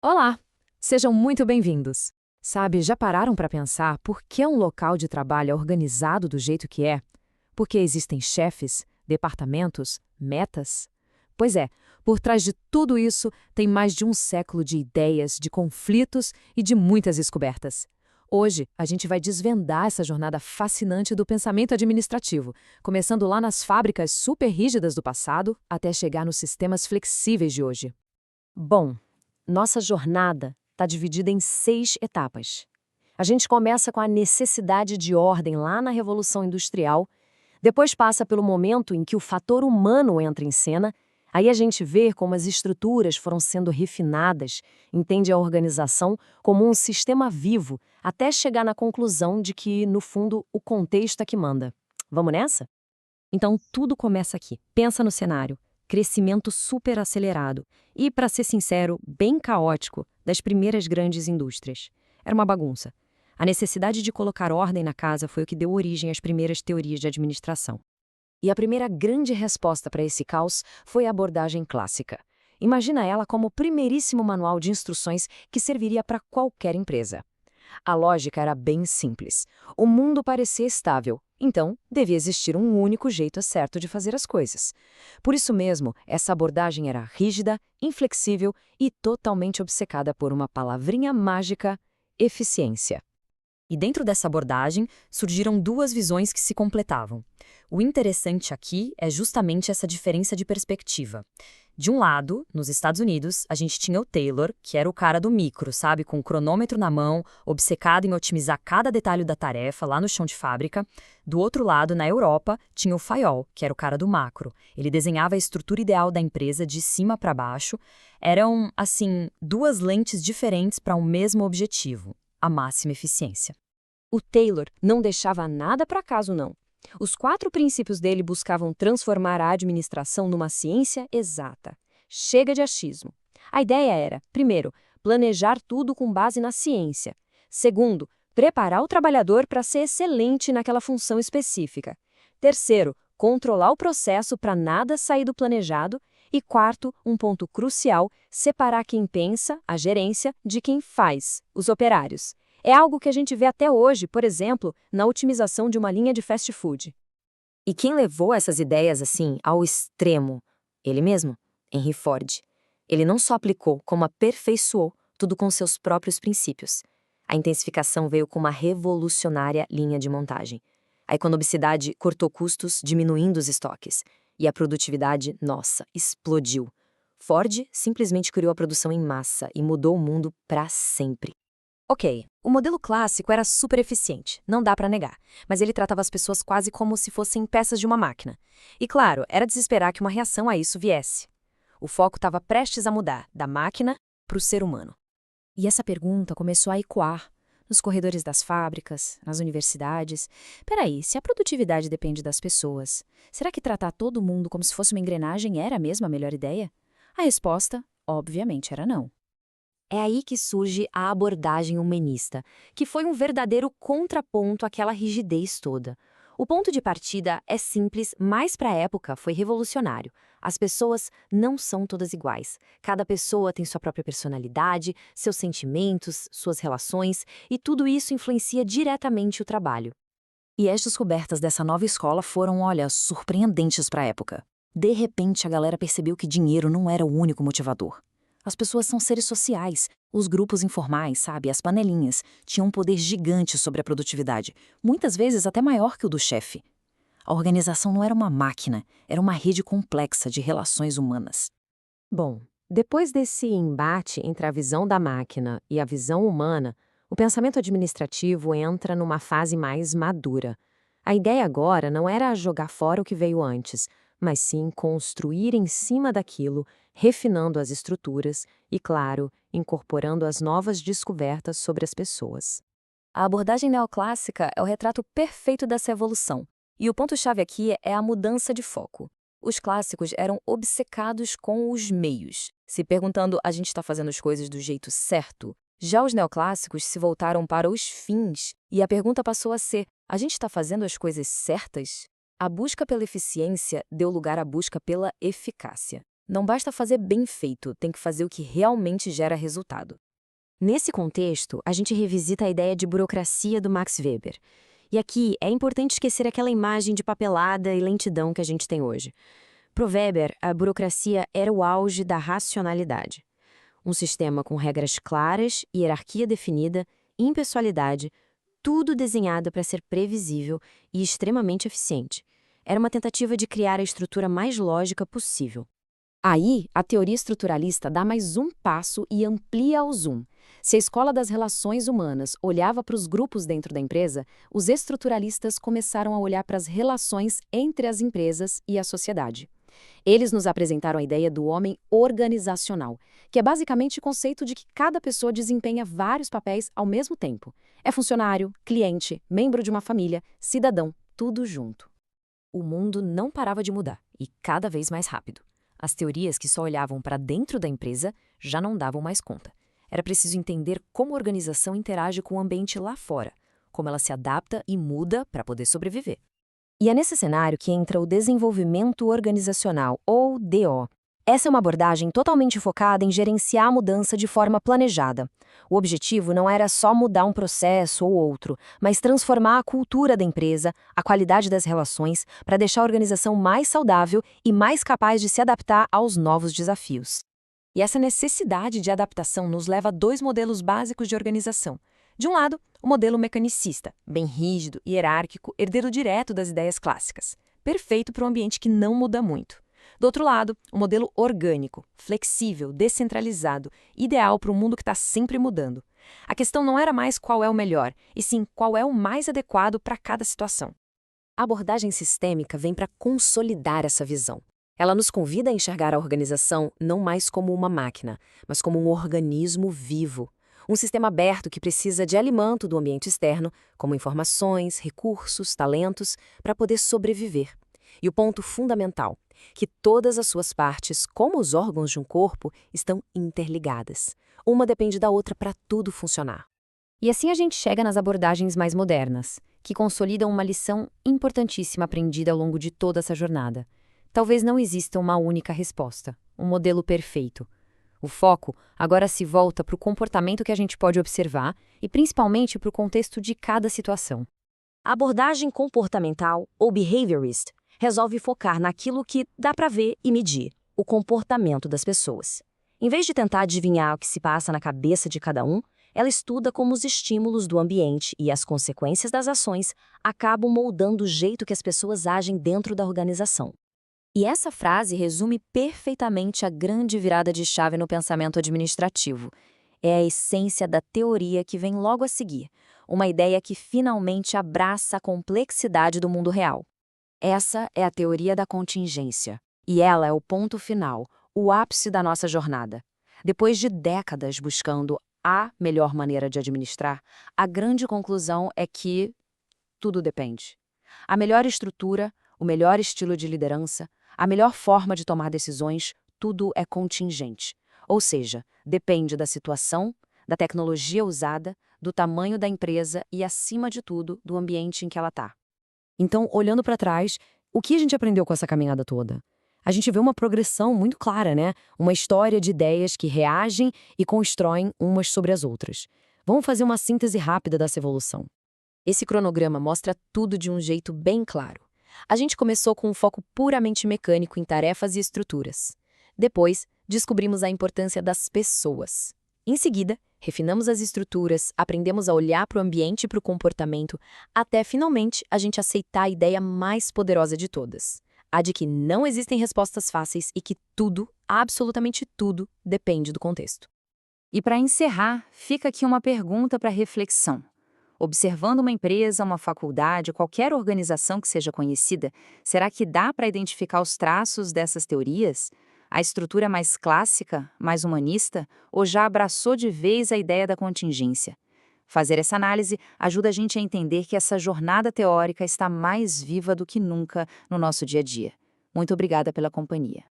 Olá, sejam muito bem-vindos. Sabe, já pararam para pensar por que um local de trabalho é organizado do jeito que é? Porque existem chefes, departamentos, metas? Pois é, por trás de tudo isso tem mais de um século de ideias, de conflitos e de muitas descobertas. Hoje, a gente vai desvendar essa jornada fascinante do pensamento administrativo, começando lá nas fábricas super rígidas do passado até chegar nos sistemas flexíveis de hoje. Bom, nossa jornada está dividida em 6 etapas. A gente começa com a necessidade de ordem lá na Revolução Industrial, depois passa pelo momento em que o fator humano entra em cena, aí a gente vê como as estruturas foram sendo refinadas, entende a organização como um sistema vivo, até chegar na conclusão de que, no fundo, o contexto é que manda. Vamos nessa? Então, tudo começa aqui. Pensa no cenário. Crescimento super acelerado e, para ser sincero, bem caótico das primeiras grandes indústrias. Era uma bagunça. A necessidade de colocar ordem na casa foi o que deu origem às primeiras teorias de administração. E a primeira grande resposta para esse caos foi a abordagem clássica. Imagina ela como o primeiríssimo manual de instruções que serviria para qualquer empresa. A lógica era bem simples. O mundo parecia estável, então devia existir um único jeito certo de fazer as coisas. Por isso mesmo, essa abordagem era rígida, inflexível e totalmente obcecada por uma palavrinha mágica: eficiência. E dentro dessa abordagem surgiram duas visões que se completavam. O interessante aqui é justamente essa diferença de perspectiva. De um lado, nos Estados Unidos, a gente tinha o Taylor, que era o cara do micro, sabe, com o cronômetro na mão, obcecado em otimizar cada detalhe da tarefa lá no chão de fábrica. Do outro lado, na Europa, tinha o Fayol, que era o cara do macro. Ele desenhava a estrutura ideal da empresa de cima para baixo. Eram, assim, duas lentes diferentes para um mesmo objetivo: a máxima eficiência. O Taylor não deixava nada para acaso, não. Os 4 princípios dele buscavam transformar a administração numa ciência exata. Chega de achismo. A ideia era, primeiro, planejar tudo com base na ciência. Segundo, preparar o trabalhador para ser excelente naquela função específica. Terceiro, controlar o processo para nada sair do planejado. E quarto, um ponto crucial, separar quem pensa, a gerência, de quem faz, os operários. É algo que a gente vê até hoje, por exemplo, na otimização de uma linha de fast food. E quem levou essas ideias assim ao extremo? Ele mesmo, Henry Ford. Ele não só aplicou, como aperfeiçoou tudo com seus próprios princípios. A intensificação veio com uma revolucionária linha de montagem. A economicidade cortou custos, diminuindo os estoques. E a produtividade, nossa, explodiu. Ford simplesmente criou a produção em massa e mudou o mundo para sempre. Ok, o modelo clássico era super eficiente, não dá para negar, mas ele tratava as pessoas quase como se fossem peças de uma máquina. E claro, era de se esperar que uma reação a isso viesse. O foco estava prestes a mudar, da máquina para o ser humano. E essa pergunta começou a ecoar nos corredores das fábricas, nas universidades. Peraí, se a produtividade depende das pessoas, será que tratar todo mundo como se fosse uma engrenagem era mesmo a melhor ideia? A resposta, obviamente, era não. É aí que surge a abordagem humanista, que foi um verdadeiro contraponto àquela rigidez toda. O ponto de partida é simples, mas para a época foi revolucionário. As pessoas não são todas iguais. Cada pessoa tem sua própria personalidade, seus sentimentos, suas relações, e tudo isso influencia diretamente o trabalho. E as descobertas dessa nova escola foram, olha, surpreendentes para a época. De repente, a galera percebeu que dinheiro não era o único motivador. As pessoas são seres sociais. Os grupos informais, sabe, as panelinhas, tinham um poder gigante sobre a produtividade, muitas vezes até maior que o do chefe. A organização não era uma máquina, era uma rede complexa de relações humanas. Bom, depois desse embate entre a visão da máquina e a visão humana, o pensamento administrativo entra numa fase mais madura. A ideia agora não era jogar fora o que veio antes, mas sim construir em cima daquilo, refinando as estruturas e, claro, incorporando as novas descobertas sobre as pessoas. A abordagem neoclássica é o retrato perfeito dessa evolução. E o ponto-chave aqui é a mudança de foco. Os clássicos eram obcecados com os meios, se perguntando: a gente está fazendo as coisas do jeito certo? Já os neoclássicos se voltaram para os fins, e a pergunta passou a ser: a gente está fazendo as coisas certas? A busca pela eficiência deu lugar à busca pela eficácia. Não basta fazer bem feito, tem que fazer o que realmente gera resultado. Nesse contexto, a gente revisita a ideia de burocracia do Max Weber. E aqui é importante esquecer aquela imagem de papelada e lentidão que a gente tem hoje. Para Weber, a burocracia era o auge da racionalidade. Um sistema com regras claras, hierarquia definida, impessoalidade, tudo desenhado para ser previsível e extremamente eficiente. Era uma tentativa de criar a estrutura mais lógica possível. Aí, a teoria estruturalista dá mais um passo e amplia o zoom. Se a escola das relações humanas olhava para os grupos dentro da empresa, os estruturalistas começaram a olhar para as relações entre as empresas e a sociedade. Eles nos apresentaram a ideia do homem organizacional, que é basicamente o conceito de que cada pessoa desempenha vários papéis ao mesmo tempo. É funcionário, cliente, membro de uma família, cidadão, tudo junto. O mundo não parava de mudar, e cada vez mais rápido. As teorias que só olhavam para dentro da empresa já não davam mais conta. Era preciso entender como a organização interage com o ambiente lá fora, como ela se adapta e muda para poder sobreviver. E é nesse cenário que entra o desenvolvimento organizacional, ou DO. Essa é uma abordagem totalmente focada em gerenciar a mudança de forma planejada. O objetivo não era só mudar um processo ou outro, mas transformar a cultura da empresa, a qualidade das relações, para deixar a organização mais saudável e mais capaz de se adaptar aos novos desafios. E essa necessidade de adaptação nos leva a dois modelos básicos de organização. De um lado, o modelo mecanicista, bem rígido, hierárquico, herdeiro direto das ideias clássicas, perfeito para um ambiente que não muda muito. Do outro lado, o modelo orgânico, flexível, descentralizado, ideal para um mundo que está sempre mudando. A questão não era mais qual é o melhor, e sim qual é o mais adequado para cada situação. A abordagem sistêmica vem para consolidar essa visão. Ela nos convida a enxergar a organização não mais como uma máquina, mas como um organismo vivo. Um sistema aberto que precisa de alimento do ambiente externo, como informações, recursos, talentos, para poder sobreviver. E o ponto fundamental, que todas as suas partes, como os órgãos de um corpo, estão interligadas. Uma depende da outra para tudo funcionar. E assim a gente chega nas abordagens mais modernas, que consolidam uma lição importantíssima aprendida ao longo de toda essa jornada. Talvez não exista uma única resposta, um modelo perfeito. O foco agora se volta para o comportamento que a gente pode observar e principalmente para o contexto de cada situação. A abordagem comportamental, ou behaviorist, resolve focar naquilo que dá para ver e medir, o comportamento das pessoas. Em vez de tentar adivinhar o que se passa na cabeça de cada um, ela estuda como os estímulos do ambiente e as consequências das ações acabam moldando o jeito que as pessoas agem dentro da organização. E essa frase resume perfeitamente a grande virada de chave no pensamento administrativo. É a essência da teoria que vem logo a seguir, uma ideia que finalmente abraça a complexidade do mundo real. Essa é a teoria da contingência, e ela é o ponto final, o ápice da nossa jornada. Depois de décadas buscando a melhor maneira de administrar, a grande conclusão é que tudo depende. A melhor estrutura, o melhor estilo de liderança, a melhor forma de tomar decisões, tudo é contingente. Ou seja, depende da situação, da tecnologia usada, do tamanho da empresa e, acima de tudo, do ambiente em que ela está. Então, olhando para trás, o que a gente aprendeu com essa caminhada toda? A gente vê uma progressão muito clara, né? Uma história de ideias que reagem e constroem umas sobre as outras. Vamos fazer uma síntese rápida dessa evolução. Esse cronograma mostra tudo de um jeito bem claro. A gente começou com um foco puramente mecânico em tarefas e estruturas. Depois, descobrimos a importância das pessoas. Em seguida, refinamos as estruturas, aprendemos a olhar para o ambiente e para o comportamento, até finalmente a gente aceitar a ideia mais poderosa de todas, a de que não existem respostas fáceis e que tudo, absolutamente tudo, depende do contexto. E para encerrar, fica aqui uma pergunta para reflexão. Observando uma empresa, uma faculdade, qualquer organização que seja conhecida, será que dá para identificar os traços dessas teorias? A estrutura mais clássica, mais humanista, ou já abraçou de vez a ideia da contingência? Fazer essa análise ajuda a gente a entender que essa jornada teórica está mais viva do que nunca no nosso dia a dia. Muito obrigada pela companhia.